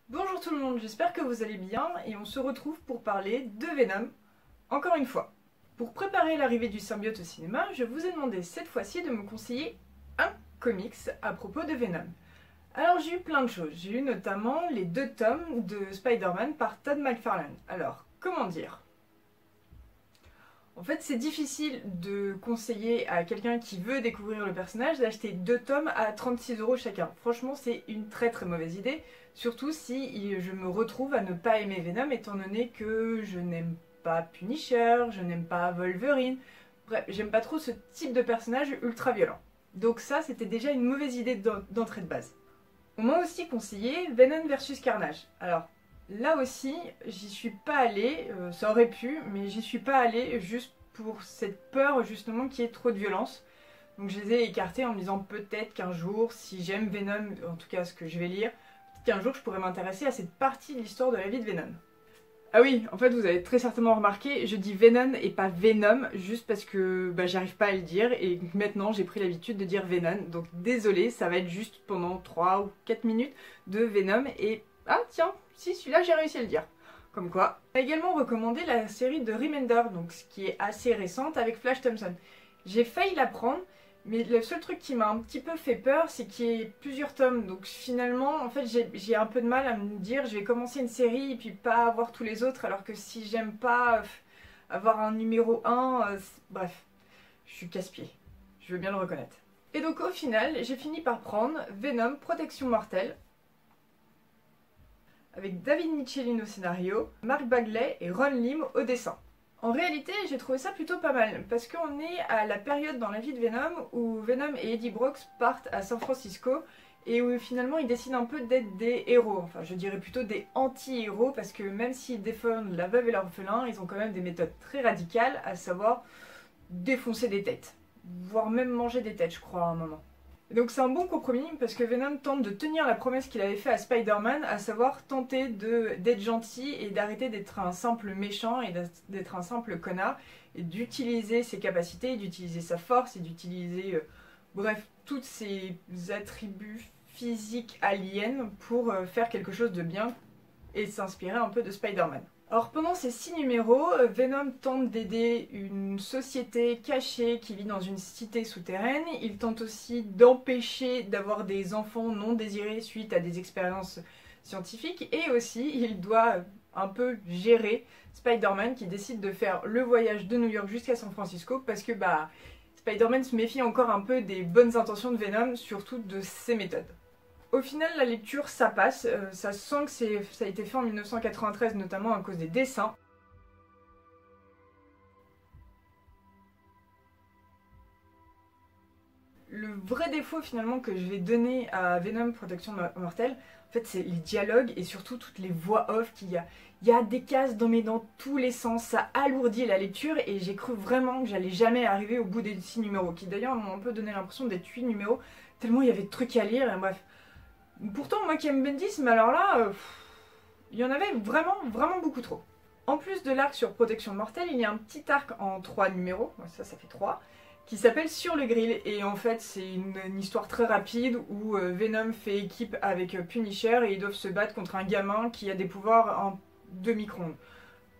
Bonjour tout le monde, j'espère que vous allez bien et on se retrouve pour parler de Venom, encore une fois. Pour préparer l'arrivée du symbiote au cinéma, je vous ai demandé cette fois-ci de me conseiller un comics à propos de Venom. Alors j'ai eu plein de choses, j'ai eu notamment les 2 tomes de Spider-Man par Todd McFarlane. Alors, comment dire? En fait, c'est difficile de conseiller à quelqu'un qui veut découvrir le personnage d'acheter 2 tomes à 36 € chacun. Franchement, c'est une très mauvaise idée, surtout si je me retrouve à ne pas aimer Venom, étant donné que je n'aime pas Punisher, je n'aime pas Wolverine. Bref, j'aime pas trop ce type de personnage ultra violent. Donc ça, c'était déjà une mauvaise idée d'entrée de base. On m'a aussi conseillé Venom vs Carnage. Alors, là aussi, j'y suis pas allée, ça aurait pu, mais j'y suis pas allée juste pour cette peur justement qu'il y ait trop de violence. Donc je les ai écartés en me disant peut-être qu'un jour, si j'aime Venom, en tout cas ce que je vais lire, peut-être qu'un jour je pourrais m'intéresser à cette partie de l'histoire de la vie de Venom. Ah oui, en fait vous avez très certainement remarqué, je dis Venom et pas Venom, juste parce que j'arrive pas à le dire et maintenant j'ai pris l'habitude de dire Venom. Donc désolé, ça va être juste pendant 3 ou 4 minutes de Venom et... Ah tiens, si celui-là j'ai réussi à le dire. Comme quoi. On a également recommandé la série de Remender, donc ce qui est assez récente avec Flash Thompson. J'ai failli la prendre, mais le seul truc qui m'a un petit peu fait peur, c'est qu'il y ait plusieurs tomes. Donc finalement, en fait, j'ai un peu de mal à me dire, je vais commencer une série et puis pas avoir tous les autres, alors que si j'aime pas avoir un numéro 1, bref, je suis casse-pied. Je veux bien le reconnaître. Et donc au final, j'ai fini par prendre Venom Protection Mortelle, avec David Michelinie au scénario, Mark Bagley et Ron Lim au dessin. En réalité, j'ai trouvé ça plutôt pas mal, parce qu'on est à la période dans la vie de Venom où Venom et Eddie Brock partent à San Francisco et où finalement ils décident un peu d'être des héros, enfin je dirais plutôt des anti-héros, parce que même s'ils défendent la veuve et l'orphelin, ils ont quand même des méthodes très radicales, à savoir défoncer des têtes, voire même manger des têtes je crois à un moment. Donc c'est un bon compromis parce que Venom tente de tenir la promesse qu'il avait faite à Spider-Man, à savoir tenter d'être gentil et d'arrêter d'être un simple méchant et d'être un simple connard, et d'utiliser ses capacités, d'utiliser sa force et d'utiliser, bref, tous ses attributs physiques aliens pour faire quelque chose de bien et s'inspirer un peu de Spider-Man. Alors pendant ces 6 numéros, Venom tente d'aider une société cachée qui vit dans une cité souterraine. Il tente aussi d'empêcher d'avoir des enfants non désirés suite à des expériences scientifiques. Et aussi, il doit un peu gérer Spider-Man qui décide de faire le voyage de New York jusqu'à San Francisco parce que Spider-Man se méfie encore un peu des bonnes intentions de Venom, surtout de ses méthodes. Au final, la lecture, ça passe. Ça sent que ça a été fait en 1993, notamment à cause des dessins. Le vrai défaut finalement que je vais donner à Venom Protection Mortelle, en fait, c'est les dialogues et surtout toutes les voix off qu'il y a. Il y a des cases dans tous les sens, ça alourdit la lecture et j'ai cru vraiment que j'allais jamais arriver au bout des 6 numéros, qui d'ailleurs m'ont un peu donné l'impression d'être 8 numéros, tellement il y avait de trucs à lire, et bref. Pourtant, moi qui aime Bendis, mais alors là, il y en avait vraiment beaucoup trop. En plus de l'arc sur Protection Mortelle, il y a un petit arc en 3 numéros, ça fait 3, qui s'appelle Sur le Grill. Et en fait, c'est une histoire très rapide où Venom fait équipe avec Punisher et ils doivent se battre contre un gamin qui a des pouvoirs en 2 micro-ondes.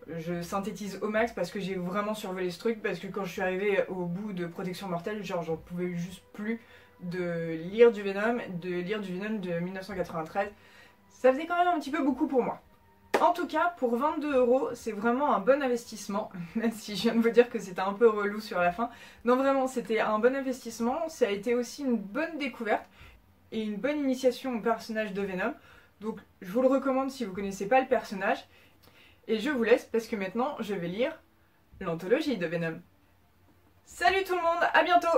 Je synthétise au max parce que j'ai vraiment survolé ce truc, parce que quand je suis arrivée au bout de Protection Mortelle, genre j'en pouvais juste plus de lire du Venom de 1993. Ça faisait quand même un petit peu beaucoup pour moi. En tout cas, pour 22 €, c'est vraiment un bon investissement, même si je viens de vous dire que c'était un peu relou sur la fin. Non, vraiment, c'était un bon investissement. Ça a été aussi une bonne découverte et une bonne initiation au personnage de Venom. Donc, je vous le recommande si vous ne connaissez pas le personnage. Et je vous laisse parce que maintenant, je vais lire l'anthologie de Venom. Salut tout le monde, à bientôt!